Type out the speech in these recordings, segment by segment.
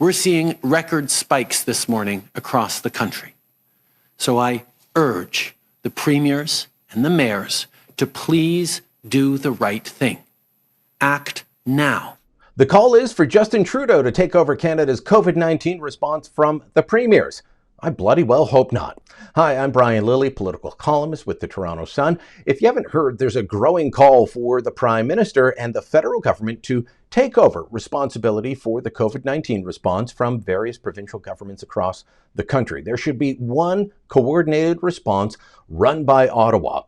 We're seeing record spikes this morning across the country. So I urge the premiers and the mayors to please do the right thing. Act now. The call is for Justin Trudeau to take over Canada's COVID-19 response from the premiers. I bloody well hope not. Hi, I'm Brian Lilley, political columnist with the Toronto Sun. If you haven't heard, there's a growing call for the Prime Minister and the federal government to take over responsibility for the COVID-19 response from various provincial governments across the country. There should be one coordinated response run by Ottawa.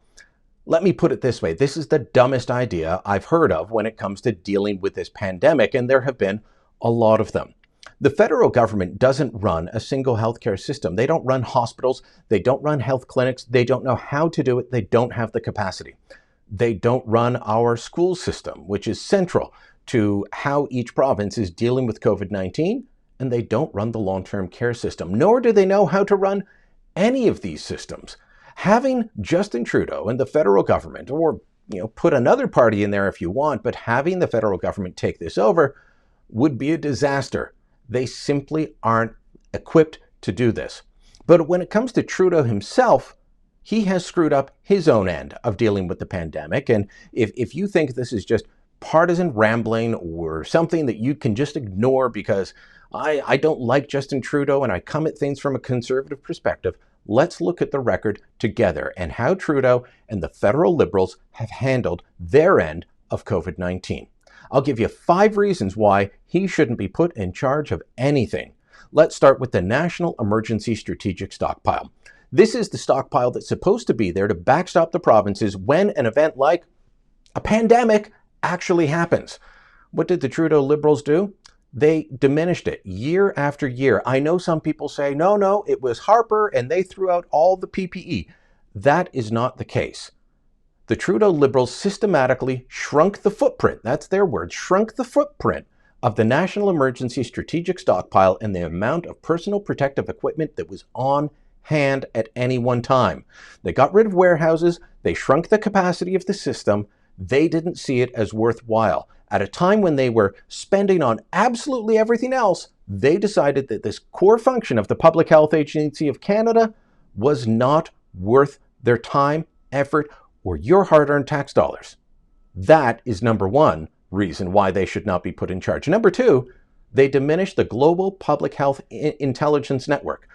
Let me put it this way. This is the dumbest idea I've heard of when it comes to dealing with this pandemic, and there have been a lot of them. The federal government doesn't run a single healthcare system. They don't run hospitals. They don't run health clinics. They don't know how to do it. They don't have the capacity. They don't run our school system, which is central to how each province is dealing with COVID-19. And they don't run the long-term care system, nor do they know how to run any of these systems. Having Justin Trudeau and the federal government, or put another party in there if you want, but having the federal government take this over would be a disaster. They simply aren't equipped to do this. But when it comes to Trudeau himself, he has screwed up his own end of dealing with the pandemic. And if you think this is just partisan rambling or something that you can just ignore because I don't like Justin Trudeau and I come at things from a conservative perspective, let's look at the record together and how Trudeau and the federal Liberals have handled their end of COVID-19. I'll give you 5 reasons why he shouldn't be put in charge of anything. Let's start with the National Emergency Strategic Stockpile. This is the stockpile that's supposed to be there to backstop the provinces when an event like a pandemic actually happens. What did the Trudeau Liberals do? They diminished it year after year. I know some people say, no, it was Harper and they threw out all the PPE. That is not the case. The Trudeau Liberals systematically shrunk the footprint, that's their word, shrunk the footprint of the National Emergency Strategic Stockpile and the amount of personal protective equipment that was on hand at any one time. They got rid of warehouses, they shrunk the capacity of the system, they didn't see it as worthwhile. At a time when they were spending on absolutely everything else, they decided that this core function of the Public Health Agency of Canada was not worth their time, effort, or your hard-earned tax dollars. That is number one reason why they should not be put in charge. Number two, they diminished the Global Public Health Intelligence Network.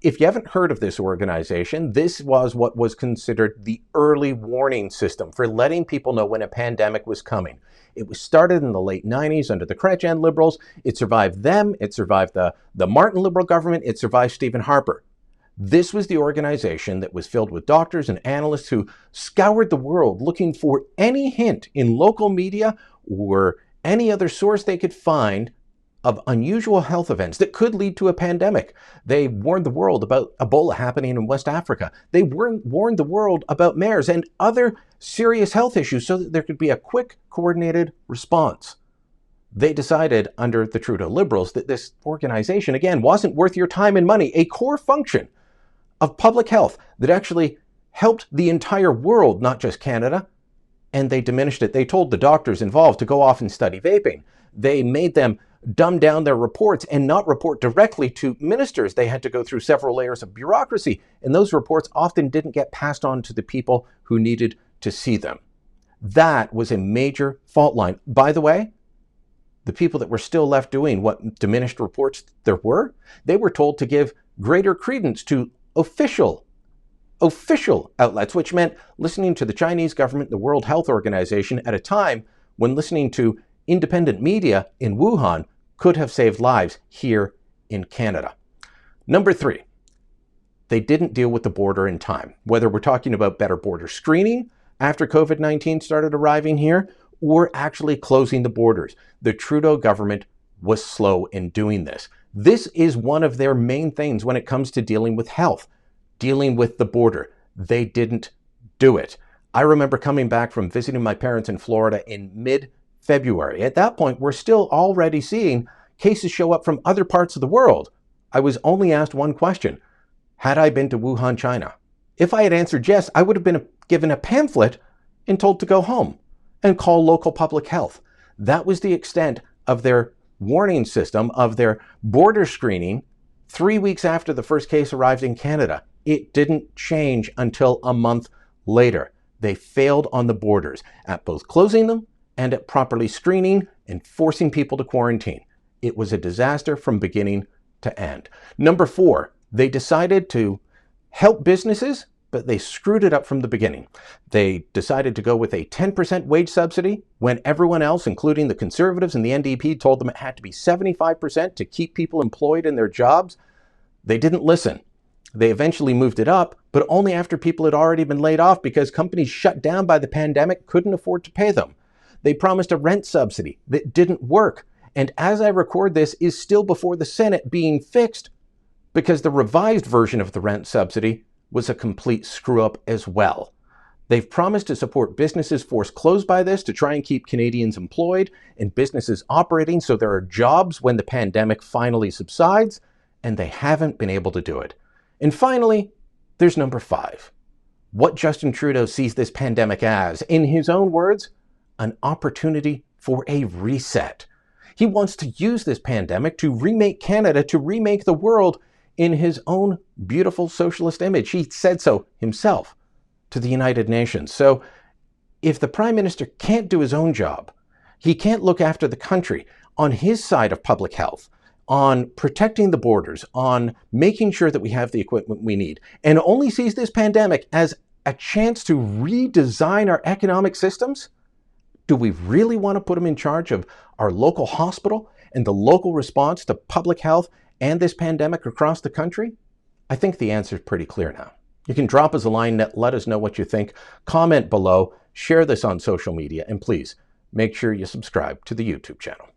If you haven't heard of this organization, this was what was considered the early warning system for letting people know when a pandemic was coming. It was started in the late 90s under the Chrétien Liberals. It survived them. It survived the Martin Liberal government. It survived Stephen Harper. This was the organization that was filled with doctors and analysts who scoured the world looking for any hint in local media or any other source they could find of unusual health events that could lead to a pandemic. They warned the world about Ebola happening in West Africa. They warned the world about MERS and other serious health issues so that there could be a quick, coordinated response. They decided under the Trudeau Liberals that this organization, again, wasn't worth your time and money, a core function of public health that actually helped the entire world, not just Canada, and they diminished it. They told the doctors involved to go off and study vaping. They made them dumb down their reports and not report directly to ministers. They had to go through several layers of bureaucracy, and those reports often didn't get passed on to the people who needed to see them. That was a major fault line. By the way, the people that were still left doing what diminished reports there were, they were told to give greater credence to official outlets, which meant listening to the Chinese government, the World Health Organization, at a time when listening to independent media in Wuhan could have saved lives here in Canada. Number 3, they didn't deal with the border in time. Whether we're talking about better border screening after COVID-19 started arriving here, or actually closing the borders, the Trudeau government was slow in doing this. This is one of their main things when it comes to dealing with health, dealing with the border. They didn't do it. I remember coming back from visiting my parents in Florida in mid-February. At that point, we're still already seeing cases show up from other parts of the world. I was only asked one question. Had I been to Wuhan, China? If I had answered yes, I would have been given a pamphlet and told to go home and call local public health. That was the extent of their warning system of their border screening 3 weeks after the first case arrived in Canada. It didn't change until a month later. They failed on the borders at both closing them and at properly screening and forcing people to quarantine. It was a disaster from beginning to end. Number 4, they decided to help businesses, but they screwed it up from the beginning. They decided to go with a 10% wage subsidy when everyone else, including the Conservatives and the NDP, told them it had to be 75% to keep people employed in their jobs. They didn't listen. They eventually moved it up, but only after people had already been laid off because companies shut down by the pandemic couldn't afford to pay them. They promised a rent subsidy that didn't work, and as I record this, is still before the Senate being fixed because the revised version of the rent subsidy was a complete screw-up as well. They've promised to support businesses forced closed by this to try and keep Canadians employed and businesses operating so there are jobs when the pandemic finally subsides, and they haven't been able to do it. And finally, there's number 5. What Justin Trudeau sees this pandemic as, in his own words, an opportunity for a reset. He wants to use this pandemic to remake Canada, to remake the world in his own beautiful socialist image. He said so himself to the United Nations. So if the Prime Minister can't do his own job, he can't look after the country on his side of public health, on protecting the borders, on making sure that we have the equipment we need, and only sees this pandemic as a chance to redesign our economic systems, do we really want to put him in charge of our local hospital and the local response to public health and this pandemic across the country? I think the answer is pretty clear now. You can drop us a line, let us know what you think, comment below, share this on social media, and please make sure you subscribe to the YouTube channel.